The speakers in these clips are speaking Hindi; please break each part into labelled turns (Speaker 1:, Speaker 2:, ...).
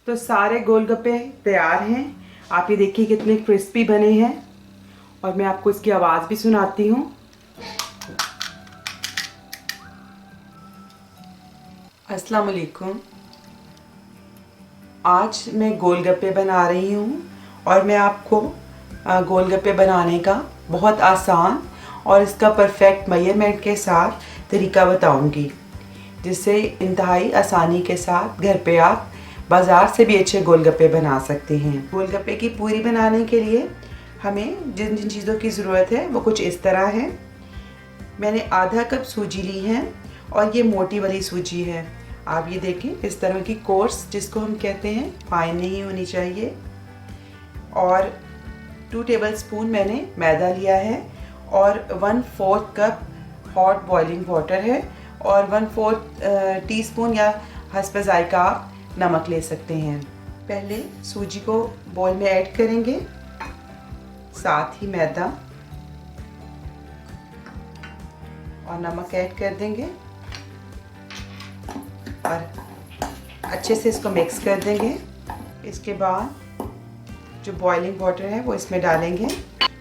Speaker 1: तो सारे गोलगप्पे तैयार हैं। आप ये देखिए कितने क्रिस्पी बने हैं और मैं आपको इसकी आवाज़ भी सुनाती हूँ। अस्सलाम वालेकुम। आज मैं गोलगप्पे बना रही हूँ और मैं आपको गोलगप्पे बनाने का बहुत आसान और इसका परफेक्ट मेजरमेंट के साथ तरीका बताऊँगी, जिससे इंतहाई आसानी के साथ घर पे आप बाज़ार से भी अच्छे गोलगप्पे बना सकते हैं। गोलगप्पे की पूरी बनाने के लिए हमें जिन जिन चीज़ों की ज़रूरत है वो कुछ इस तरह है। मैंने आधा कप सूजी ली है और ये मोटी वाली सूजी है। आप ये देखें, इस तरह की कोर्स जिसको हम कहते हैं, फाइन नहीं होनी चाहिए। और 2 टेबलस्पून मैंने मैदा लिया है और 1/4 कप हॉट बॉइलिंग वाटर है और 1/4 टीस्पून या हस्ब ज़ायका आप नमक ले सकते हैं। पहले सूजी को बोल में ऐड करेंगे, साथ ही मैदा और नमक ऐड कर देंगे और अच्छे से इसको मिक्स कर देंगे। इसके बाद जो बॉइलिंग वाटर है वो इसमें डालेंगे।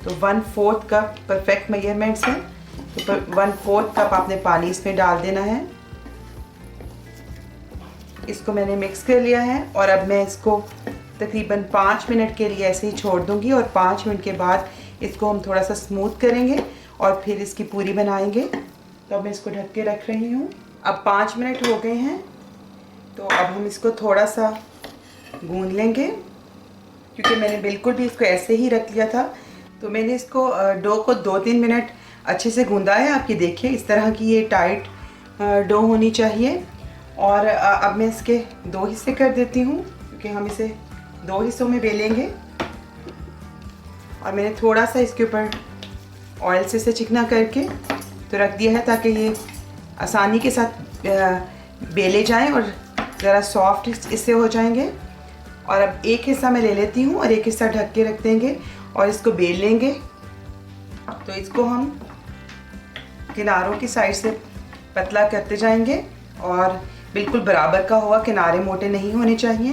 Speaker 1: तो 1/4 कप परफेक्ट मेजरमेंट्स है, तो 1/4 कप आपने पानी इसमें डाल देना है। इसको मैंने मिक्स कर लिया है और अब मैं इसको तकरीबन 5 मिनट के लिए ऐसे ही छोड़ दूंगी और 5 मिनट के बाद इसको हम थोड़ा सा स्मूथ करेंगे और फिर इसकी पूरी बनाएंगे। तो अब मैं इसको ढक के रख रही हूँ। अब 5 मिनट हो गए हैं, तो अब हम इसको थोड़ा सा गूंद लेंगे, क्योंकि मैंने बिल्कुल भी इसको ऐसे ही रख लिया था। तो मैंने इसको डो को 2-3 मिनट अच्छे से गूंदा है। आप ये देखिए, इस तरह की ये टाइट डो होनी चाहिए। और अब मैं इसके 2 हिस्से कर देती हूँ, क्योंकि हम इसे 2 हिस्सों में बेलेंगे। और मैंने थोड़ा सा इसके ऊपर ऑयल से चिकना करके तो रख दिया है, ताकि ये आसानी के साथ बेले जाएं और ज़रा सॉफ्ट इससे हो जाएंगे। और अब एक हिस्सा मैं ले लेती हूँ और एक हिस्सा ढक के रख देंगे और इसको बेल लेंगे। तो इसको हम किनारों की साइड से पतला करते जाएंगे और बिल्कुल बराबर का होगा, किनारे मोटे नहीं होने चाहिए।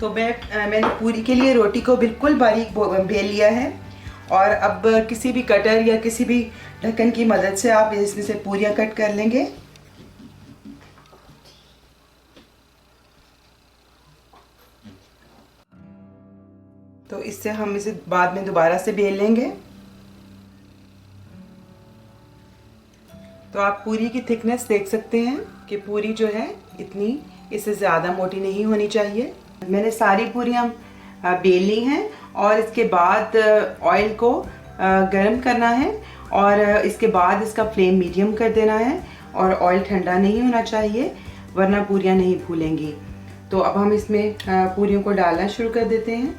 Speaker 1: तो मैंने पूरी के लिए रोटी को बिल्कुल बारीक बेल लिया है और अब किसी भी कटर या किसी भी ढक्कन की मदद से आप इसमें से पूरियां कट कर लेंगे। तो इससे हम इसे बाद में दोबारा से बेल लेंगे। तो आप पूरी की थिकनेस देख सकते हैं कि पूरी जो है इतनी, इससे ज़्यादा मोटी नहीं होनी चाहिए। मैंने सारी पूरियां बेल ली हैं और इसके बाद ऑयल को गरम करना है और इसके बाद इसका फ्लेम मीडियम कर देना है और ऑयल ठंडा नहीं होना चाहिए, वरना पूरियां नहीं फूलेंगी। तो अब हम इसमें पूरियों को डालना शुरू कर देते हैं।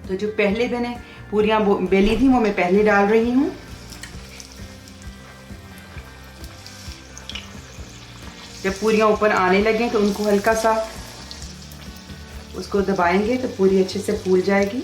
Speaker 1: तो जो पहले मैंने पूरियां बेली थी वो मैं पहले डाल रही हूँ। जब पूरियां ऊपर आने लगे तो उनको हल्का सा उसको दबाएंगे तो पूरी अच्छे से फूल जाएगी।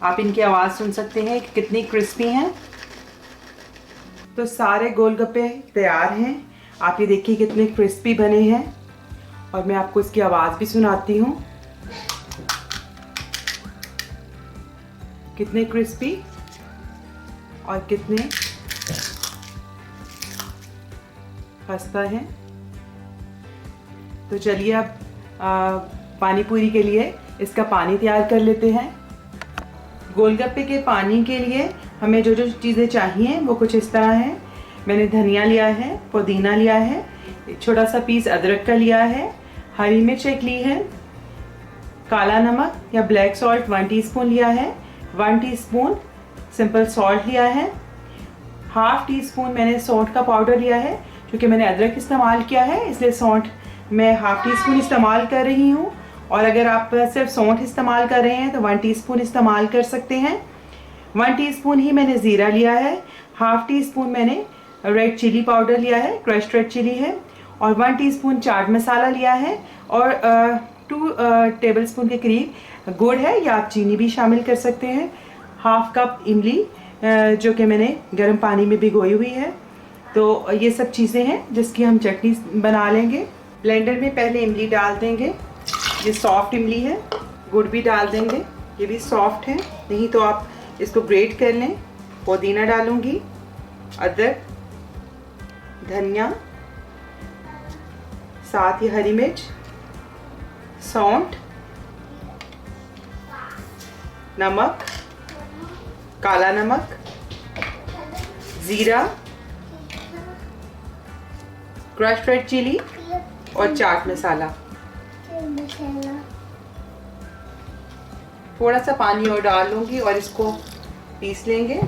Speaker 1: आप इनकी आवाज़ सुन सकते हैं कि कितनी क्रिस्पी हैं। तो सारे गोलगप्पे तैयार हैं। आप ये देखिए कितने क्रिस्पी बने हैं और मैं आपको इसकी आवाज़ भी सुनाती हूँ। कितने क्रिस्पी और कितने खस्ता हैं। तो चलिए अब पानी पूरी के लिए इसका पानी तैयार कर लेते हैं। गोलगप्पे के पानी के लिए हमें जो जो चीज़ें चाहिए वो कुछ इस तरह हैं। मैंने धनिया लिया है, पुदीना लिया है, एक छोटा सा पीस अदरक का लिया है, हरी मिर्च एक ली है, काला नमक या ब्लैक सॉल्ट 1 टीस्पून लिया है, 1 टीस्पून सिंपल सॉल्ट लिया है, हाफ टी स्पून मैंने सौंठ का पाउडर लिया है। क्योंकि मैंने अदरक इस्तेमाल किया है इसलिए सौंठ मैं हाफ टी स्पून इस्तेमाल कर रही हूँ, और अगर आप सिर्फ सौंठ इस्तेमाल कर रहे हैं तो 1 टीस्पून इस्तेमाल कर सकते हैं। 1 टीस्पून ही मैंने ज़ीरा लिया है, हाफ टी स्पून मैंने रेड चिली पाउडर लिया है, क्रश्ड रेड चिली है, और 1 टीस्पून चाट मसाला लिया है, और 2 टेबलस्पून के करीब गुड़ है या आप चीनी भी शामिल कर सकते हैं। हाफ कप इमली जो कि मैंने गर्म पानी में भिगोई हुई है। तो ये सब चीज़ें हैं जिसकी हम चटनी बना लेंगे। ब्लेंडर में पहले इमली डाल देंगे, ये सॉफ्ट इमली है। गुड़ भी डाल देंगे, ये भी सॉफ्ट है, नहीं तो आप इसको ग्रेट कर लें। पुदीना डालूंगी, अदरक, धनिया, साथ ही हरी मिर्च, सौंठ, नमक, काला नमक, ज़ीरा, क्रश्ड रेड चिली और चाट मसाला। थोड़ा सा पानी और डाल लूँगी और इसको पीस लेंगे।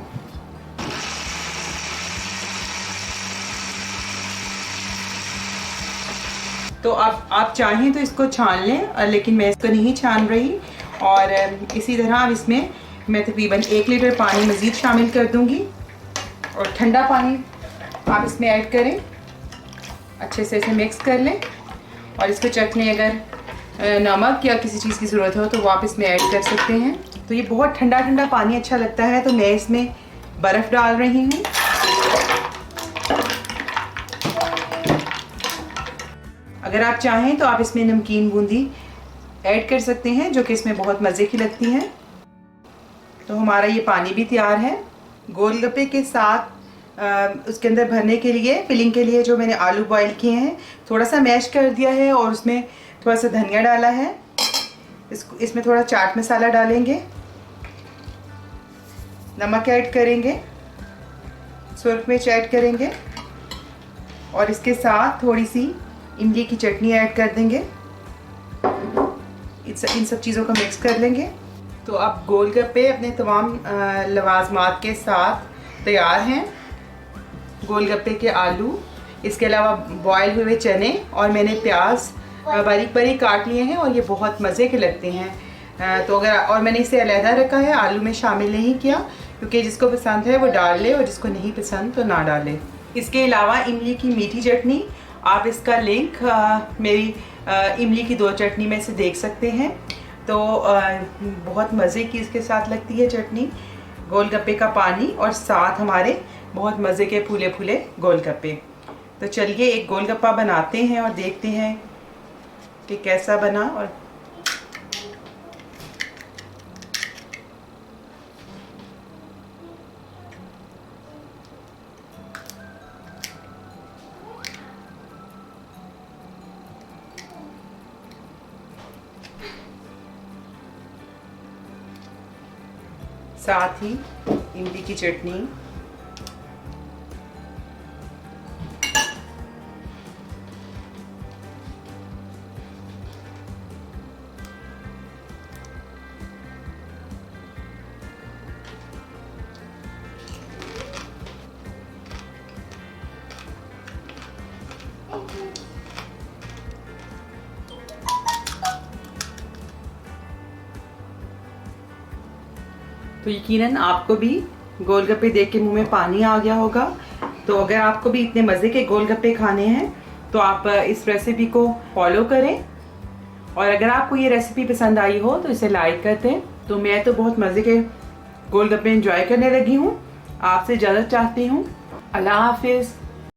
Speaker 1: तो आप चाहें तो इसको छान लें, लेकिन मैं इसको नहीं छान रही। और इसी तरह अब इसमें मैं तकरीबन 1 लीटर पानी मज़ीद शामिल कर दूंगी, और ठंडा पानी आप इसमें ऐड करें, अच्छे से इसे मिक्स कर लें। और इसको चख लें, अगर नमक या किसी चीज़ की ज़रूरत हो तो वो आप इसमें ऐड कर सकते हैं। तो ये बहुत ठंडा ठंडा पानी अच्छा लगता है, तो मैं इसमें बर्फ़ डाल रही हूँ। अगर आप चाहें तो आप इसमें नमकीन बूंदी ऐड कर सकते हैं, जो कि इसमें बहुत मज़े की लगती हैं। तो हमारा ये पानी भी तैयार है। गोलगप्पे के साथ उसके अंदर भरने के लिए, फिलिंग के लिए जो मैंने आलू बॉईल किए हैं, थोड़ा सा मैश कर दिया है और उसमें थोड़ा सा धनिया डाला है। इसमें थोड़ा चाट मसाला डालेंगे, नमक ऐड करेंगे, सुरख मिर्च ऐड करेंगे, और इसके साथ थोड़ी सी इमली की चटनी ऐड कर देंगे। इन सब चीज़ों को मिक्स कर लेंगे। तो अब गोलगप्पे अपने तमाम लवाजमात के साथ तैयार हैं। गोलगप्पे के आलू, इसके अलावा बॉयल हुए चने, और मैंने प्याज बारीक बारीक काट लिए हैं, और ये बहुत मज़े के लगते हैं। तो अगर और मैंने इसे अलहदा रखा है, आलू में शामिल नहीं किया, क्योंकि जिसको पसंद है वो डाल ले और जिसको नहीं पसंद तो ना डाले। इसके अलावा इमली की मीठी चटनी, आप इसका लिंक मेरी इमली की 2 चटनी में से देख सकते हैं। तो बहुत मज़े की इसके साथ लगती है चटनी। गोलगप्पे का पानी और साथ हमारे बहुत मज़े के फूले फूले गोलगप्पे। तो चलिए एक गोलगप्पा बनाते हैं और देखते हैं कि कैसा बना। और साथ ही इमली की चटनी, तो यकीनन आपको भी गोलगप्पे देख के मुंह में पानी आ गया होगा। तो अगर आपको भी इतने मज़े के गोलगप्पे खाने हैं तो आप इस रेसिपी को फॉलो करें, और अगर आपको ये रेसिपी पसंद आई हो तो इसे लाइक कर दें। तो मैं तो बहुत मज़े के गोलगप्पे एंजॉय करने लगी हूँ। आपसे इजाज़त चाहती हूँ। अल्लाह हाफिज़।